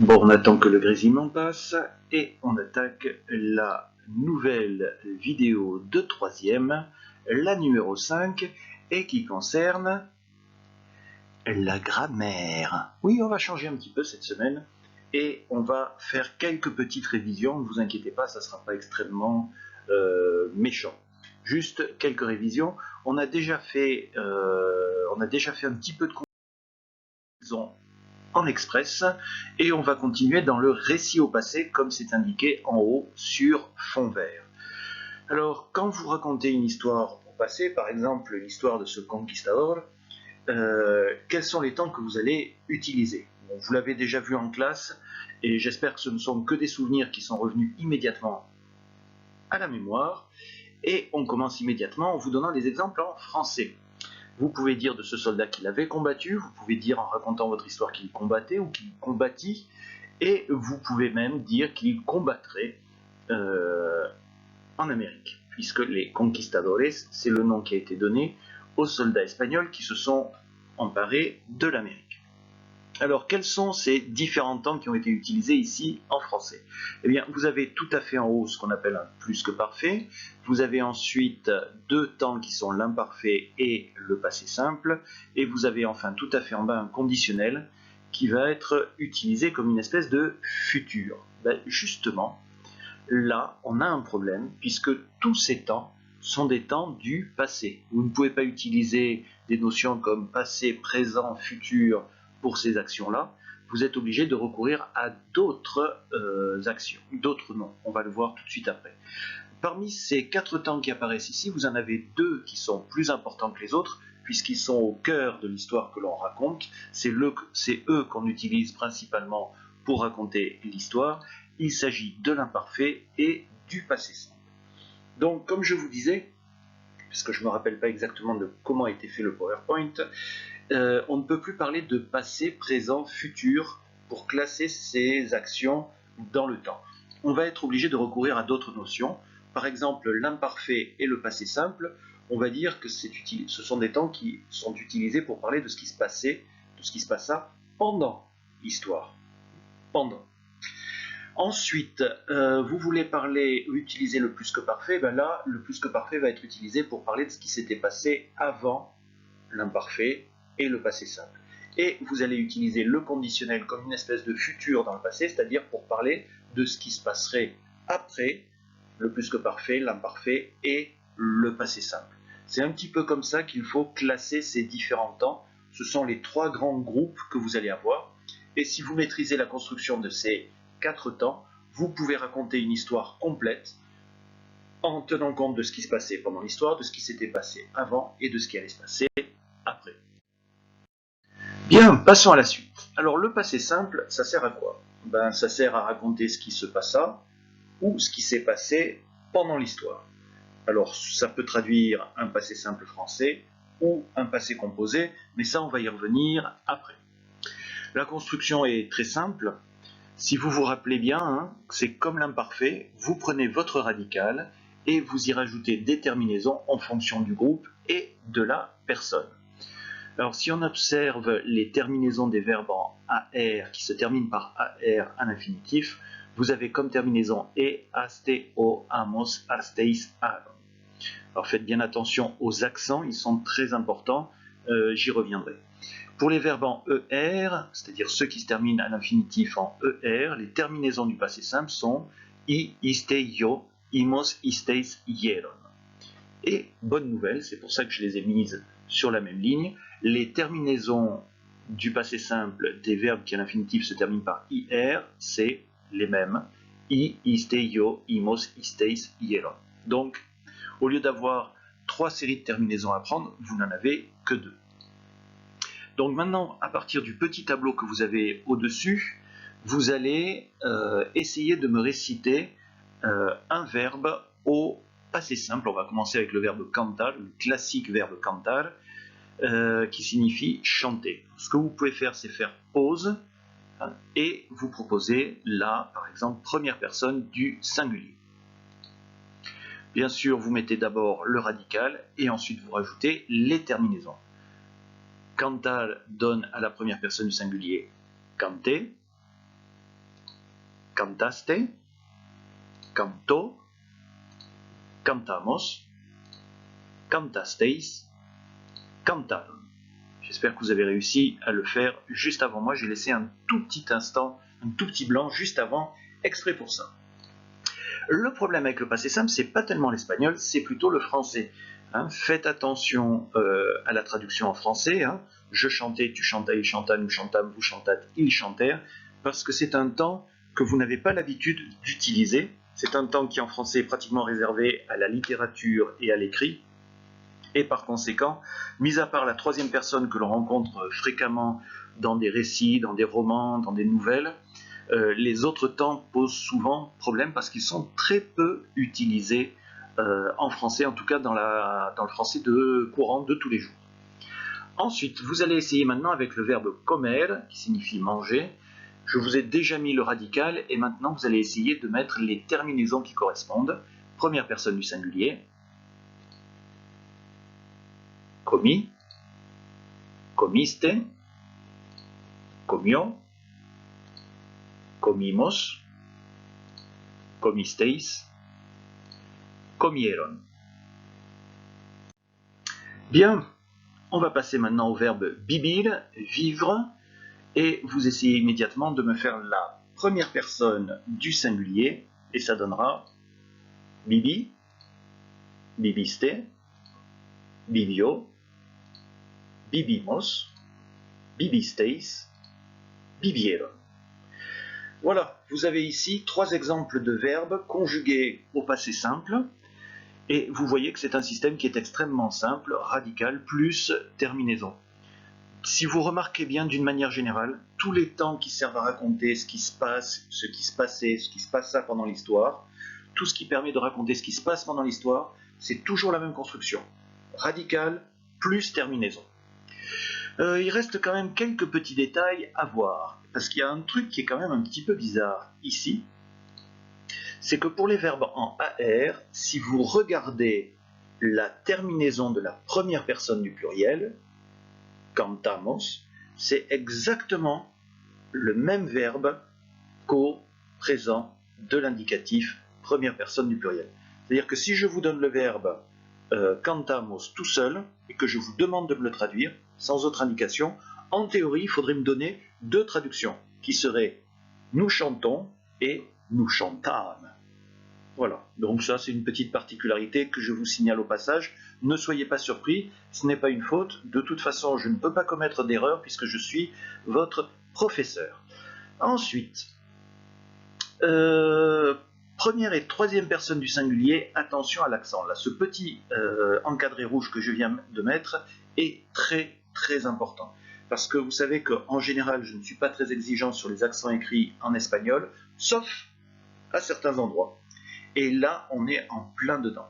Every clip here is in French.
Bon, on attend que le grésillement passe et on attaque la nouvelle vidéo de troisième, la numéro 5, et qui concerne la grammaire. Oui, on va changer un petit peu cette semaine et on va faire quelques petites révisions. Ne vous inquiétez pas, ça ne sera pas extrêmement méchant. Juste quelques révisions. On a déjà fait un petit peu de comparaison en express et on va continuer dans le récit au passé comme c'est indiqué en haut sur fond vert. Alors quand vous racontez une histoire au passé, par exemple l'histoire de ce conquistador, quels sont les temps que vous allez utiliser? Bon, vous l'avez déjà vu en classe et j'espère que ce ne sont que des souvenirs qui sont revenus immédiatement à la mémoire, et on commence immédiatement en vous donnant des exemples en français. Vous pouvez dire de ce soldat qu'il avait combattu, vous pouvez dire en racontant votre histoire qu'il combattait ou qu'il combattit, et vous pouvez même dire qu'il combattrait en Amérique, puisque les conquistadores, c'est le nom qui a été donné aux soldats espagnols qui se sont emparés de l'Amérique. Alors, quels sont ces différents temps qui ont été utilisés ici en français? Eh bien, vous avez tout à fait en haut ce qu'on appelle un plus que parfait. Vous avez ensuite deux temps qui sont l'imparfait et le passé simple. Et vous avez enfin tout à fait en bas un conditionnel qui va être utilisé comme une espèce de futur. Ben, justement, là, on a un problème puisque tous ces temps sont des temps du passé. Vous ne pouvez pas utiliser des notions comme passé, présent, futur pour ces actions-là. Vous êtes obligé de recourir à d'autres actions, d'autres noms. On va le voir tout de suite après. Parmi ces quatre temps qui apparaissent ici, vous en avez deux qui sont plus importants que les autres, puisqu'ils sont au cœur de l'histoire que l'on raconte. C'est eux qu'on utilise principalement pour raconter l'histoire. Il s'agit de l'imparfait et du passé simple. Donc, comme je vous disais, puisque je ne me rappelle pas exactement de comment a été fait le PowerPoint, on ne peut plus parler de passé, présent, futur pour classer ces actions dans le temps. On va être obligé de recourir à d'autres notions. Par exemple, l'imparfait et le passé simple, on va dire que ce sont des temps qui sont utilisés pour parler de ce qui se passait, de ce qui se passa pendant l'histoire. Pendant. Ensuite, vous voulez utiliser le plus que parfait, ben là, le plus que parfait va être utilisé pour parler de ce qui s'était passé avant l'imparfait et le passé simple. Et vous allez utiliser le conditionnel comme une espèce de futur dans le passé, c'est-à-dire pour parler de ce qui se passerait après le plus que parfait, l'imparfait et le passé simple. C'est un petit peu comme ça qu'il faut classer ces différents temps. Ce sont les trois grands groupes que vous allez avoir. Et si vous maîtrisez la construction de ces quatre temps, vous pouvez raconter une histoire complète en tenant compte de ce qui se passait pendant l'histoire, de ce qui s'était passé avant et de ce qui allait se passer après. Bien, passons à la suite. Alors le passé simple, ça sert à quoi? Ben, ça sert à raconter ce qui se passa ou ce qui s'est passé pendant l'histoire. Alors ça peut traduire un passé simple français ou un passé composé, mais ça on va y revenir après. La construction est très simple. Si vous vous rappelez bien, hein, c'est comme l'imparfait, vous prenez votre radical et vous y rajoutez des terminaisons en fonction du groupe et de la personne. Alors si on observe les terminaisons des verbes en AR qui se terminent par AR à l'infinitif, vous avez comme terminaison e, aste, o, amos, asteis, aron. Alors faites bien attention aux accents, ils sont très importants, j'y reviendrai. Pour les verbes en ER, c'est-à-dire ceux qui se terminent à l'infinitif en ER, les terminaisons du passé simple sont I, iste, yo, imos, isteis, hieron. Et bonne nouvelle, c'est pour ça que je les ai mises sur la même ligne, les terminaisons du passé simple des verbes qui à l'infinitif se terminent par IR, c'est les mêmes. I, iste, yo, imos, isteis, hieron. Donc, au lieu d'avoir trois séries de terminaisons à prendre, vous n'en avez que deux. Donc maintenant, à partir du petit tableau que vous avez au-dessus, vous allez essayer de me réciter un verbe au passé simple. On va commencer avec le verbe cantar, le classique verbe cantar, qui signifie chanter. Ce que vous pouvez faire, c'est faire pause et vous proposer la, par exemple, première personne du singulier. Bien sûr, vous mettez d'abord le radical et ensuite vous rajoutez les terminaisons. Cantar donne à la première personne du singulier canter. cantaste, cantó, cantamos, cantasteis, cantaron. J'espère que vous avez réussi à le faire juste avant moi. J'ai laissé un tout petit instant, un tout petit blanc juste avant, exprès pour ça. Le problème avec le passé simple, c'est pas tellement l'espagnol, c'est plutôt le français. Faites attention à la traduction en français. Je chantais, tu chantas, il chanta, nous chantâmes, vous chantâtes, ils chantèrent, parce que c'est un temps que vous n'avez pas l'habitude d'utiliser. C'est un temps qui en français est pratiquement réservé à la littérature et à l'écrit. Et par conséquent, mis à part la troisième personne que l'on rencontre fréquemment dans des récits, dans des romans, dans des nouvelles, les autres temps posent souvent problème parce qu'ils sont très peu utilisés en français, en tout cas dans le français courant de tous les jours. Ensuite, vous allez essayer maintenant avec le verbe comer, qui signifie manger. Je vous ai déjà mis le radical et maintenant vous allez essayer de mettre les terminaisons qui correspondent. Première personne du singulier. Comí, comiste, comió, comimos, comisteis, comieron. Bien, on va passer maintenant au verbe vivir, vivre, et vous essayez immédiatement de me faire la première personne du singulier, et ça donnera vivi, viviste, vivió, vivimos, vivisteis, vivieron. Voilà, vous avez ici 3 exemples de verbes conjugués au passé simple, et vous voyez que c'est un système qui est extrêmement simple, radical, plus terminaison. Si vous remarquez bien, d'une manière générale, tous les temps qui servent à raconter ce qui se passe, ce qui se passait, ce qui se passa pendant l'histoire, tout ce qui permet de raconter ce qui se passe pendant l'histoire, c'est toujours la même construction. Radical plus terminaison. Il reste quand même quelques petits détails à voir, parce qu'il y a un truc qui est quand même un petit peu bizarre ici, c'est que pour les verbes en AR, si vous regardez la terminaison de la première personne du pluriel, cantamos, c'est exactement le même verbe qu'au présent de l'indicatif première personne du pluriel. C'est-à-dire que si je vous donne le verbe cantamos tout seul et que je vous demande de me le traduire sans autre indication, en théorie, il faudrait me donner 2 traductions qui seraient nous chantons et nous chantâmes. Voilà, donc ça c'est une petite particularité que je vous signale au passage. Ne soyez pas surpris, ce n'est pas une faute. De toute façon, je ne peux pas commettre d'erreur puisque je suis votre professeur. Ensuite, première et troisième personne du singulier, attention à l'accent. Là, ce petit encadré rouge que je viens de mettre est très très important. Parce que vous savez qu'en général, je ne suis pas très exigeant sur les accents écrits en espagnol, sauf à certains endroits. Et là, on est en plein dedans.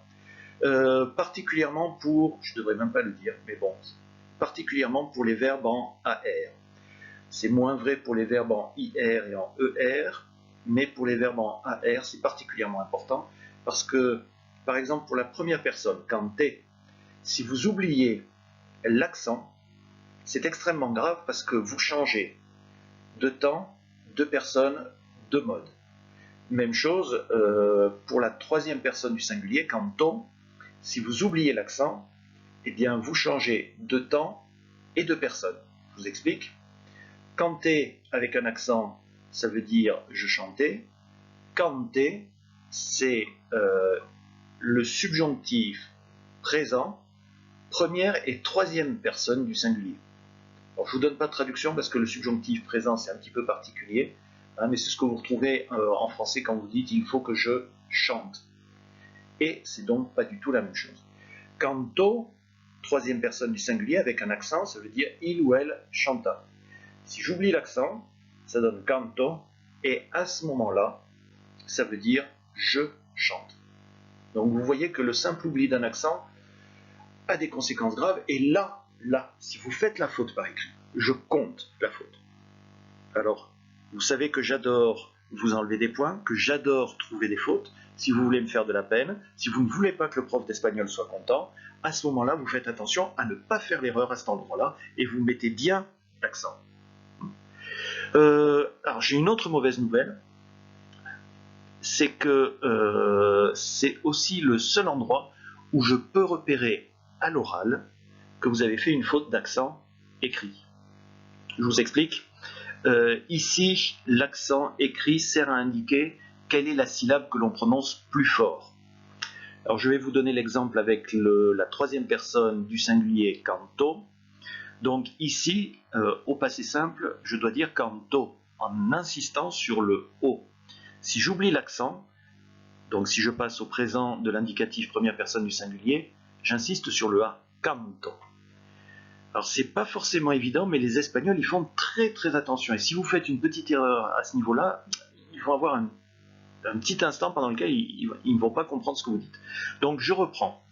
Particulièrement pour, je ne devrais même pas le dire, mais bon, particulièrement pour les verbes en AR. C'est moins vrai pour les verbes en IR et en ER, mais pour les verbes en AR, c'est particulièrement important, parce que, par exemple, pour la première personne, canté, si vous oubliez l'accent, c'est extrêmement grave parce que vous changez de temps, de personne, de mode. Même chose pour la troisième personne du singulier, canto, si vous oubliez l'accent, eh bien vous changez de temps et de personne. Je vous explique. Canter avec un accent, ça veut dire je chantais. Canter, c'est le subjonctif présent, première et troisième personne du singulier. Alors, je ne vous donne pas de traduction parce que le subjonctif présent, c'est un petit peu particulier, mais c'est ce que vous retrouvez en français quand vous dites « il faut que je chante ». Et c'est donc pas du tout la même chose. Canto, troisième personne du singulier avec un accent, ça veut dire « il ou elle chanta ». Si j'oublie l'accent, ça donne « canto » et à ce moment-là, ça veut dire « je chante ». Donc vous voyez que le simple oubli d'un accent a des conséquences graves et là, si vous faites la faute par écrit, je compte la faute. Alors, vous savez que j'adore vous enlever des points, que j'adore trouver des fautes. Si vous voulez me faire de la peine, si vous ne voulez pas que le prof d'espagnol soit content, à ce moment-là, vous faites attention à ne pas faire l'erreur à cet endroit-là et vous mettez bien l'accent. Alors, j'ai une autre mauvaise nouvelle. c'est que c'est aussi le seul endroit où je peux repérer à l'oral que vous avez fait une faute d'accent écrit. Je vous explique. Ici, l'accent écrit sert à indiquer quelle est la syllabe que l'on prononce plus fort. Alors je vais vous donner l'exemple avec la troisième personne du singulier canto. Donc ici, au passé simple, je dois dire canto en insistant sur le O. Si j'oublie l'accent, donc si je passe au présent de l'indicatif première personne du singulier, j'insiste sur le A, canto. Alors c'est pas forcément évident, mais les Espagnols ils font très très attention. Et si vous faites une petite erreur à ce niveau-là, ils vont avoir un petit instant pendant lequel ils ne vont pas comprendre ce que vous dites. Donc je reprends.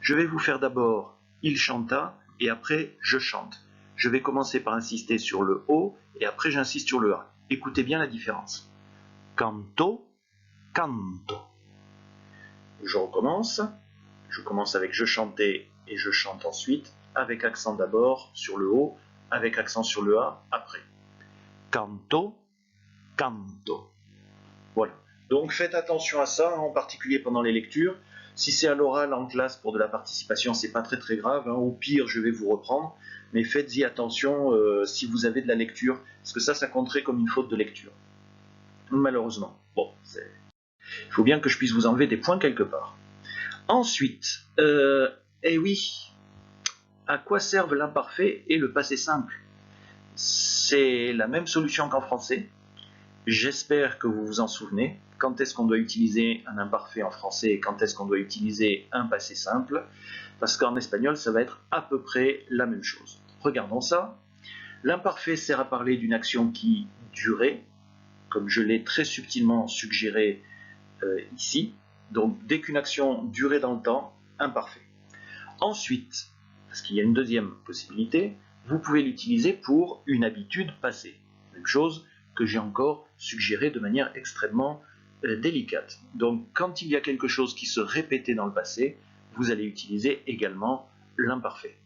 Je vais vous faire d'abord il chanta et après je chante. Je vais commencer par insister sur le O et après j'insiste sur le A. Écoutez bien la différence. Canto, canto. Je recommence. Je commence avec je chantais et je chante ensuite, avec accent d'abord sur le O, avec accent sur le A après. Canto, canto. Voilà. Donc faites attention à ça, en particulier pendant les lectures. Si c'est à l'oral en classe pour de la participation, c'est pas très très grave. Au pire, je vais vous reprendre. Mais faites-y attention si vous avez de la lecture, parce que ça compterait comme une faute de lecture. Malheureusement. Bon, il faut bien que je puisse vous enlever des points quelque part. Ensuite, eh oui, à quoi servent l'imparfait et le passé simple? C'est la même solution qu'en français. J'espère que vous vous en souvenez. Quand est-ce qu'on doit utiliser un imparfait en français et quand est-ce qu'on doit utiliser un passé simple? Parce qu'en espagnol, ça va être à peu près la même chose. Regardons ça. L'imparfait sert à parler d'une action qui durait, comme je l'ai très subtilement suggéré ici. Donc, dès qu'une action durait dans le temps, imparfait. Ensuite, parce qu'il y a une deuxième possibilité, vous pouvez l'utiliser pour une habitude passée. Même chose que j'ai encore suggéré de manière extrêmement délicate. Donc, quand il y a quelque chose qui se répétait dans le passé, vous allez utiliser également l'imparfait.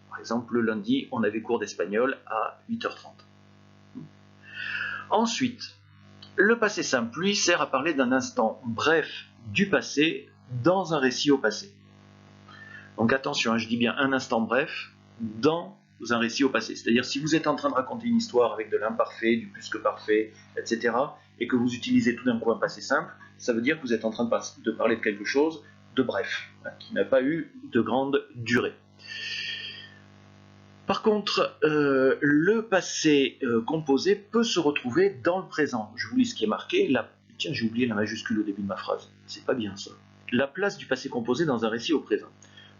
Par exemple, le lundi, on avait cours d'espagnol à 8h30. Ensuite, le passé simple, lui, sert à parler d'un instant bref du passé dans un récit au passé. Donc attention, je dis bien un instant bref dans un récit au passé. C'est-à-dire si vous êtes en train de raconter une histoire avec de l'imparfait, du plus que parfait, etc., et que vous utilisez tout d'un coup un passé simple, ça veut dire que vous êtes en train de parler de quelque chose de bref, qui n'a pas eu de grande durée. Par contre, le passé composé peut se retrouver dans le présent. Je vous lis ce qui est marqué. Tiens, j'ai oublié la majuscule au début de ma phrase. C'est pas bien ça. La place du passé composé dans un récit au présent.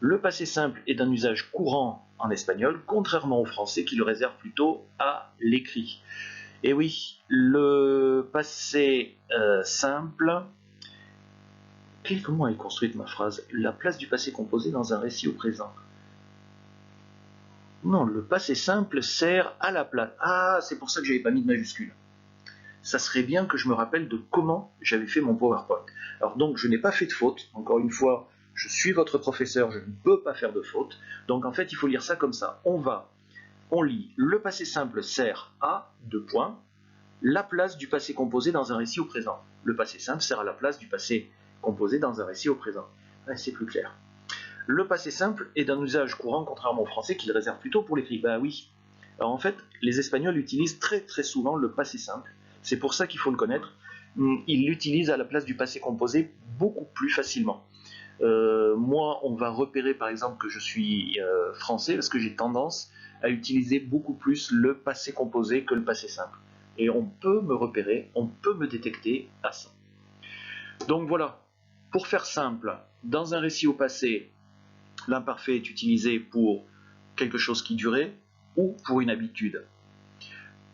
Le passé simple est d'un usage courant en espagnol, contrairement au français qui le réserve plutôt à l'écrit. Et oui, le passé simple... Comment est construite ma phrase? La place du passé composé dans un récit au présent. Non, le passé simple sert à la place. Ah, c'est pour ça que je n'avais pas mis de majuscule. Ça serait bien que je me rappelle de comment j'avais fait mon PowerPoint. Alors donc, je n'ai pas fait de faute. Encore une fois, je suis votre professeur, je ne peux pas faire de faute. Donc en fait, il faut lire ça comme ça. On lit le passé simple sert à, la place du passé composé dans un récit au présent. Le passé simple sert à la place du passé composé dans un récit au présent. Ouais, c'est plus clair. Le passé simple est d'un usage courant, contrairement au français qui le réserve plutôt pour l'écrit. Ben oui. Alors en fait, les Espagnols utilisent très très souvent le passé simple. C'est pour ça qu'il faut le connaître. Ils l'utilisent à la place du passé composé beaucoup plus facilement. Moi, on va repérer par exemple que je suis français parce que j'ai tendance à utiliser beaucoup plus le passé composé que le passé simple. Et on peut me repérer, on peut me détecter à ça. Donc voilà, pour faire simple, dans un récit au passé, l'imparfait est utilisé pour quelque chose qui durait ou pour une habitude.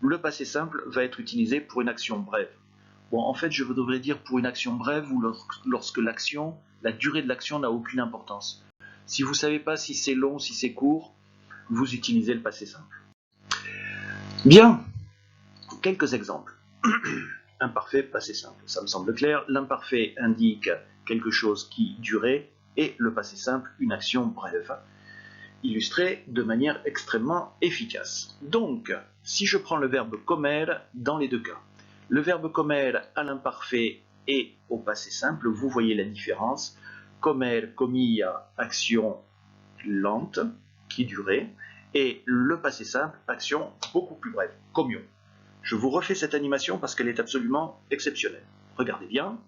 Le passé simple va être utilisé pour une action brève. Bon, en fait, je devrais dire pour une action brève ou lorsque la durée de l'action n'a aucune importance. Si vous ne savez pas si c'est long, si c'est court, vous utilisez le passé simple. Bien, quelques exemples. Imparfait, passé simple, ça me semble clair. L'imparfait indique quelque chose qui durait et le passé simple, une action brève, illustrée de manière extrêmement efficace. Donc, si je prends le verbe comer dans les deux cas, le verbe comer à l'imparfait et au passé simple, vous voyez la différence. Comer, comía, action lente qui durait, et le passé simple, action beaucoup plus brève, comió. Je vous refais cette animation parce qu'elle est absolument exceptionnelle. Regardez bien.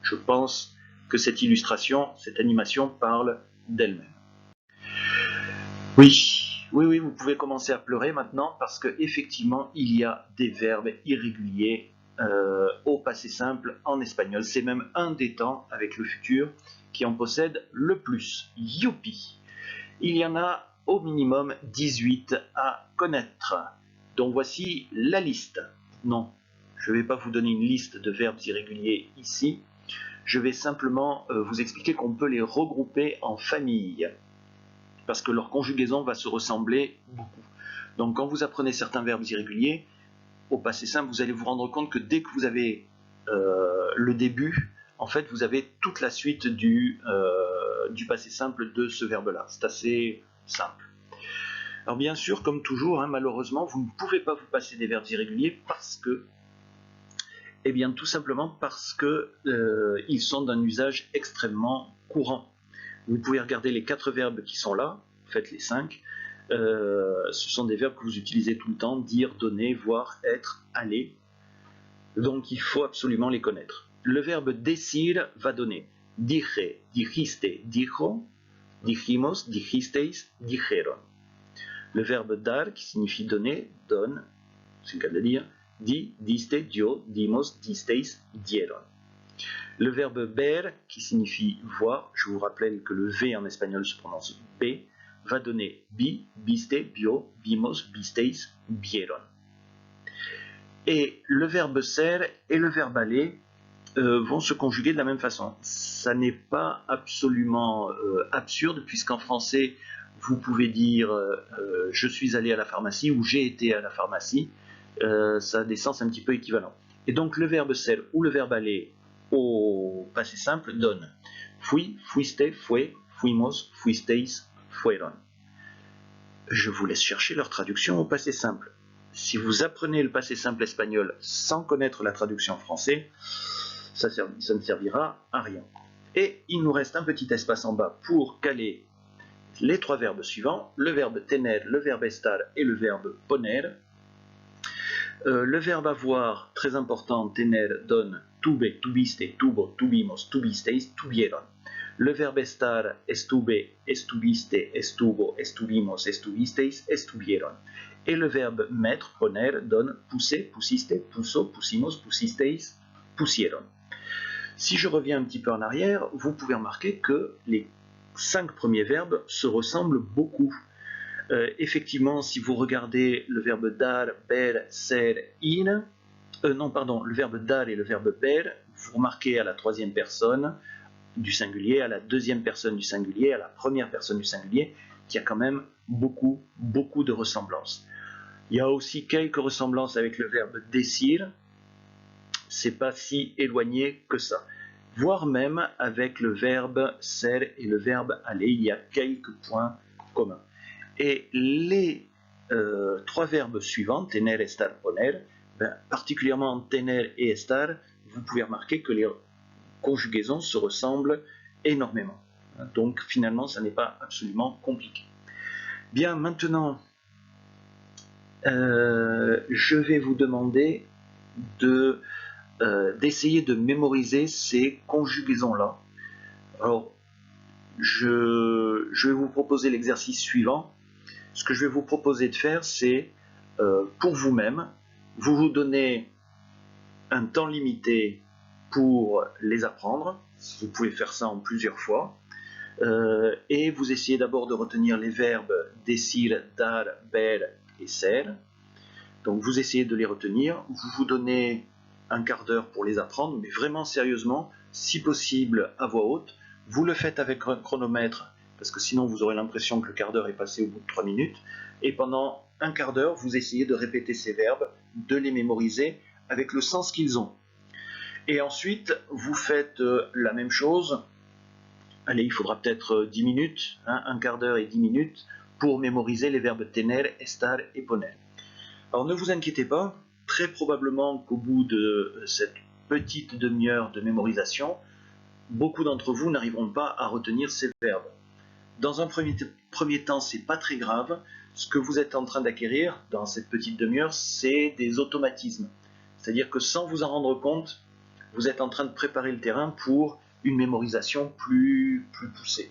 Je pense que cette illustration, cette animation parle d'elle-même. Oui, vous pouvez commencer à pleurer maintenant parce qu'effectivement, il y a des verbes irréguliers au passé simple en espagnol. C'est même un des temps avec le futur qui en possède le plus. Youpi! Il y en a au minimum 18 à connaître. Donc voici la liste. Non, je ne vais pas vous donner une liste de verbes irréguliers ici. Je vais simplement vous expliquer qu'on peut les regrouper en familles, parce que leur conjugaison va se ressembler beaucoup. Donc quand vous apprenez certains verbes irréguliers, au passé simple, vous allez vous rendre compte que dès que vous avez le début, en fait, vous avez toute la suite du passé simple de ce verbe-là. C'est assez simple. Alors bien sûr, comme toujours, malheureusement, vous ne pouvez pas vous passer des verbes irréguliers parce que, eh bien, tout simplement parce que ils sont d'un usage extrêmement courant. Vous pouvez regarder les 4 verbes qui sont là, faites les 5. Ce sont des verbes que vous utilisez tout le temps, dire, donner, voir, être, aller. Donc il faut absolument les connaître. Le verbe decir va donner dije, dijiste, dijo, dijimos, dijisteis, dijeron. Le verbe dar, qui signifie donner, donne, c'est le cas de le dire, di, diste, dio, dimos, disteis, dieron. Le verbe ver, qui signifie voir, je vous rappelle que le V en espagnol se prononce B, va donner bi, biste, bio, vimos, bisteis, vieron. Et le verbe ser et le verbe aller vont se conjuguer de la même façon. Ça n'est pas absolument absurde, puisqu'en français, vous pouvez dire je suis allé à la pharmacie ou j'ai été à la pharmacie. Ça a des sens un petit peu équivalents. Et donc le verbe ser ou le verbe aller au passé simple donne fui, fuiste, fue, fuimos, fuisteis, fueron. Je vous laisse chercher leur traduction au passé simple. Si vous apprenez le passé simple espagnol sans connaître la traduction en français, ça ne servira à rien. Et il nous reste un petit espace en bas pour caler les 3 verbes suivants, le verbe tener, le verbe estar et le verbe poner. Le verbe avoir, très important, tener, donne tuve, tuviste, tuvo, tuvimos, tuvisteis, tuvieron. Le verbe estar, estuve, estuviste, estuvo, estuvimos, estuvisteis, estuvieron. Et le verbe mettre, poner, donne pousser, pusiste, puso, pusimos, pusisteis, pusieron. Si je reviens un petit peu en arrière, vous pouvez remarquer que les 5 premiers verbes se ressemblent beaucoup. Effectivement, si vous regardez le verbe dar, ber, ser, in, le verbe dar et le verbe ber, vous remarquez à la 3e personne du singulier, à la 2e personne du singulier, à la 1re personne du singulier, qu'il y a quand même beaucoup de ressemblances. Il y a aussi quelques ressemblances avec le verbe decir, c'est pas si éloigné que ça. Voire même avec le verbe ser et le verbe aller, il y a quelques points communs. Et les 3 verbes suivants, tener, estar, poner, particulièrement tener et estar, vous pouvez remarquer que les conjugaisons se ressemblent énormément. Donc finalement, ça n'est pas absolument compliqué. Bien, maintenant, je vais vous demander d'essayer de mémoriser ces conjugaisons-là. Alors, je vais vous proposer l'exercice suivant. Ce que je vais vous proposer de faire, c'est, pour vous-même, vous donnez un temps limité pour les apprendre. Vous pouvez faire ça en plusieurs fois. Et vous essayez d'abord de retenir les verbes decir, dar, ber et ser. Donc vous essayez de les retenir. Vous vous donnez un quart d'heure pour les apprendre, mais vraiment sérieusement, si possible à voix haute. Vous le faites avec un chronomètre, parce que sinon vous aurez l'impression que le quart d'heure est passé au bout de 3 minutes. Et pendant un quart d'heure, vous essayez de répéter ces verbes, de les mémoriser avec le sens qu'ils ont. Et ensuite, vous faites la même chose. Allez, il faudra peut-être 10 minutes, un quart d'heure et 10 minutes, pour mémoriser les verbes tener, estar et poner. Alors ne vous inquiétez pas, très probablement qu'au bout de cette petite demi-heure de mémorisation, beaucoup d'entre vous n'arriveront pas à retenir ces verbes. Dans un premier temps, c'est pas très grave. Ce que vous êtes en train d'acquérir dans cette petite demi-heure, c'est des automatismes. C'est-à-dire que sans vous en rendre compte, vous êtes en train de préparer le terrain pour une mémorisation plus poussée.